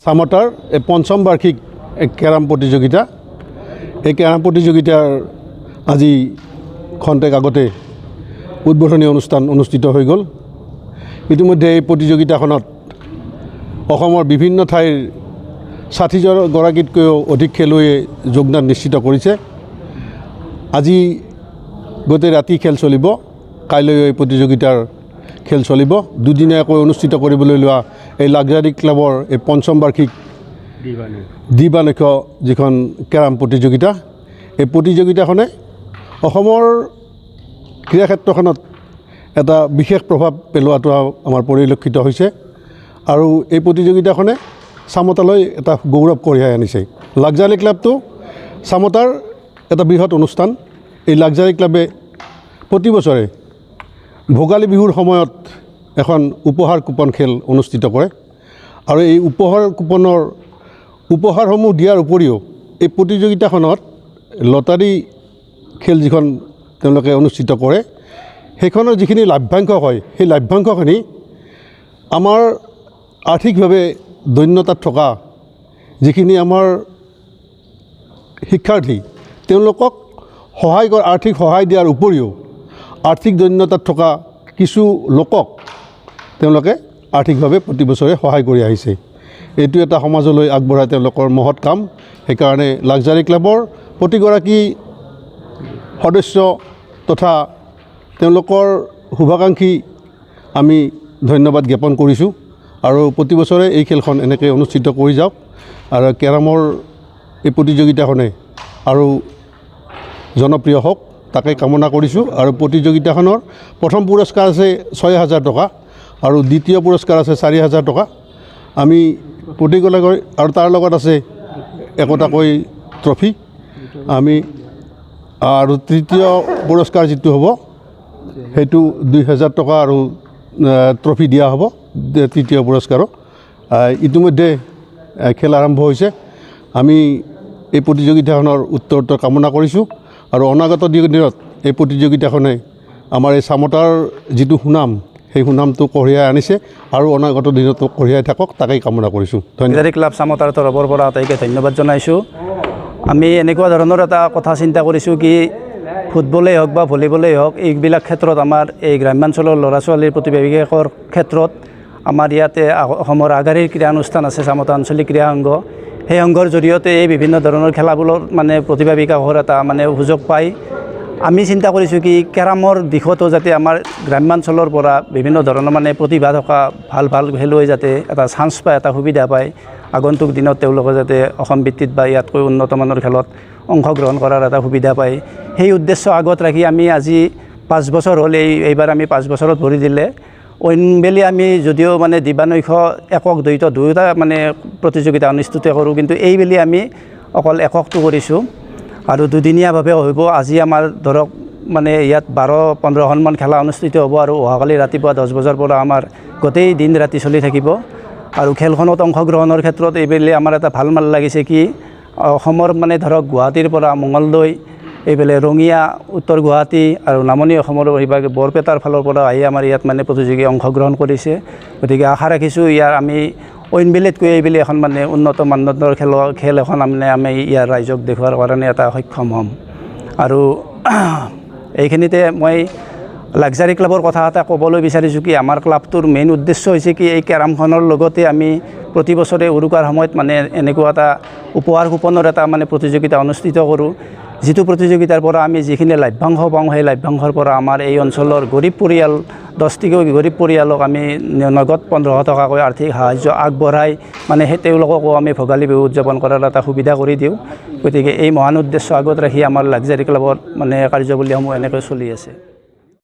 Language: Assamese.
সামতাৰ এই পঞ্চম বাৰ্ষিক কেৰাম প্ৰতিযোগিতা এই কেৰাম প্ৰতিযোগিতাৰ আজি খন্তেক আগতে উদ্বোধনী অনুষ্ঠান অনুষ্ঠিত হৈ গ'ল। ইতিমধ্যে এই প্ৰতিযোগিতাখনত অসমৰ বিভিন্ন ঠাইৰ ৬০ গৰাকীতকৈও অধিক খেলুৱৈয়ে যোগদান নিশ্চিত কৰিছে। আজি গোটেই ৰাতি খেল চলিব, কাইলৈ এই প্ৰতিযোগিতাৰ খেল চলিব। দুদিনীয়াকৈ অনুষ্ঠিত কৰিবলৈ লোৱা এই লাক্সাৰী ক্লাবৰ এই পঞ্চম বাৰ্ষিক দ্বিবাৰ্ষিক যিখন কেৰাম প্ৰতিযোগিতা, এই প্ৰতিযোগিতাখনে অসমৰ ক্ৰীড়া ক্ষেত্ৰখনত এটা বিশেষ প্ৰভাৱ পেলোৱাটো আমাৰ পৰিলক্ষিত হৈছে আৰু এই প্ৰতিযোগিতাখনে চামতালৈ এটা গৌৰৱ কঢ়িয়াই আনিছে। লাক্সাৰী ক্লাবটো চামতাৰ এটা বৃহৎ অনুষ্ঠান। এই লাক্সাৰী ক্লাবে প্ৰতি বছৰে ভোগালী বিহুৰ সময়ত এখন উপহাৰ কুপন খেল অনুষ্ঠিত কৰে আৰু এই উপহাৰ কুপনৰ উপহাৰসমূহ দিয়াৰ উপৰিও এই প্ৰতিযোগিতাখনত লটাৰী খেল যিখন তেওঁলোকে অনুষ্ঠিত কৰে সেইখনৰ যিখিনি লাভ্যাংশ হয় সেই লাভ্যাংশখিনি আমাৰ আৰ্থিকভাৱে দৈন্যতাত থকা যিখিনি আমাৰ শিক্ষাৰ্থী তেওঁলোকক আৰ্থিক সহায় দিয়াৰ উপৰিও আৰ্থিক দৈন্যতাত থকা কিছু লোকক তেওঁলোকে আৰ্থিকভাৱে প্ৰতি বছৰে সহায় কৰি আহিছে। এইটো এটা সমাজলৈ আগবঢ়াই তেওঁলোকৰ মহৎ কাম। সেইকাৰণে লাক্সাৰী ক্লাবৰ প্ৰতিগৰাকী সদস্য তথা তেওঁলোকৰ শুভাকাংক্ষী আমি ধন্যবাদ জ্ঞাপন কৰিছোঁ আৰু প্ৰতি বছৰে এই খেলখন এনেকৈ অনুষ্ঠিত কৰি যাওক আৰু কেৰামৰ এই প্ৰতিযোগিতাখনে আৰু জনপ্ৰিয় হওক তাকে কামনা কৰিছোঁ। আৰু প্ৰতিযোগিতাখনৰ প্ৰথম পুৰস্কাৰ আছে ৬,০০০ টকা আৰু দ্বিতীয় পুৰস্কাৰ আছে ৪,০০০ টকা। আমি প্ৰতিগৰাকী আৰু তাৰ লগত আছে একোটাকৈ ট্ৰফি আমি আৰু তৃতীয় পুৰস্কাৰ যিটো হ'ব সেইটো ২,০০০ টকা আৰু ট্ৰফি দিয়া হ'ব তৃতীয় পুৰস্কাৰক। ইতিমধ্যে খেল আৰম্ভ হৈছে। আমি এই প্ৰতিযোগিতাখনৰ উত্তৰোত্তৰ কামনা কৰিছোঁ আৰু অনাগত দিনত এই প্ৰতিযোগিতাখনে আমাৰ এই চামতাৰ যিটো সুনাম সেই সুনামটো কঢ়িয়াই আনিছে আৰু অনাগত দিনতো কঢ়িয়াই থাকক তাকেই কামনা কৰিছোঁ। ধন্যবাদ। ক্লাব চামতাৰ তৰফৰ পৰা আটাইকে ধন্যবাদ জনাইছোঁ। আমি এনেকুৱা ধৰণৰ এটা কথা চিন্তা কৰিছোঁ কি ফুটবলেই হওক বা ভলীবলেই হওক এইবিলাক ক্ষেত্ৰত আমাৰ এই গ্ৰাম্যাঞ্চলৰ ল'ৰা ছোৱালীৰ প্ৰতিভাবিকাশৰ ক্ষেত্ৰত আমাৰ ইয়াতে অসমৰ আগশাৰীৰ ক্ৰীড়া অনুষ্ঠান আছে চামতা আঞ্চলিক ক্ৰীড়া সংঘ। সেই সংঘৰ জৰিয়তে এই বিভিন্ন ধৰণৰ খেলাবোৰৰ মানে প্ৰতিভা বিকাশৰ এটা মানে সুযোগ পায়। আমি চিন্তা কৰিছোঁ কি কেৰামৰ দিশতো যাতে আমাৰ গ্ৰাম্যাঞ্চলৰ পৰা বিভিন্ন ধৰণৰ মানে প্ৰতিভা থকা ভাল ভাল খেলুৱৈ যাতে এটা চান্স পায়, এটা সুবিধা পায়, আগন্তুক দিনত তেওঁলোকে যাতে অসম ভিত্তিত বা ইয়াতকৈ উন্নতমানৰ খেলত অংশগ্ৰহণ কৰাৰ এটা সুবিধা পায়। সেই উদ্দেশ্য আগত ৰাখি আমি আজি ৫ বছৰ হ'ল এইবাৰ আমি ৫ বছৰত ভৰি দিলে অইনবেলি আমি যদিও মানে দ্বিবাৰ্ষিক একক দ্বৈত দুয়োটা মানে প্ৰতিযোগিতা অনুষ্ঠিত কৰোঁ, কিন্তু এইবেলি আমি অকল এককটো কৰিছোঁ আৰু দুদিনীয়াভাৱে হ'ব। আজি আমাৰ ধৰক মানে ইয়াত ১২-১৫খনমান খেলা অনুষ্ঠিত হ'ব আৰু অহাকালি ৰাতিপুৱা ১০ বজাৰ পৰা আমাৰ গোটেই দিন ৰাতি চলি থাকিব। আৰু খেলখনত অংশগ্ৰহণৰ ক্ষেত্ৰত এইবেলি আমাৰ এটা ভাল লাগিছে কি অসমৰ মানে ধৰক গুৱাহাটীৰ পৰা মঙলদৈ, এইফালে ৰঙিয়া, উত্তৰ গুৱাহাটী আৰু নামনি অসমৰ এইভাগে বৰপেটাৰ ফালৰ পৰা আহি আমাৰ ইয়াত মানে প্ৰতিযোগী অংশগ্ৰহণ কৰিছে। গতিকে আশা ৰাখিছোঁ ইয়াৰ আমি অইনবেলিতকৈ এইবেলি এখন মানে উন্নত মানদণ্ডৰ খেল এখন মানে আমি ইয়াৰ ৰাইজক দেখুৱাৰ কাৰণে এটা সক্ষম হ'ম। আৰু এইখিনিতে মই লাক্সাৰী ক্লাবৰ কথা এটা ক'বলৈ বিচাৰিছোঁ কি আমাৰ ক্লাবটোৰ মেইন উদ্দেশ্য হৈছে কি এই কেৰামখনৰ লগতে আমি প্ৰতি বছৰে উৰুকাৰ সময়ত মানে এনেকুৱা এটা উপহাৰ কুপনৰ এটা মানে প্ৰতিযোগিতা অনুষ্ঠিত কৰোঁ, যিটো প্ৰতিযোগিতাৰ পৰা আমি যিখিনি লাভ্যাংশ পাওঁ সেই লাভ্যাংশৰ পৰা আমাৰ এই অঞ্চলৰ গৰীব পৰিয়াল 10টিকৈ গৰীব পৰিয়ালক আমি নগদ ১৫০০ টকাকৈ আৰ্থিক সাহায্য আগবঢ়াই মানে সেই তেওঁলোককো আমি ভোগালী বিহু উদযাপন কৰাৰ এটা সুবিধা কৰি দিওঁ। গতিকে এই মহান উদ্দেশ্য আগত ৰাখি আমাৰ লাক্সাৰী ক্লাবৰ মানে কাৰ্যৱলীসমূহ এনেকৈ চলি আছে।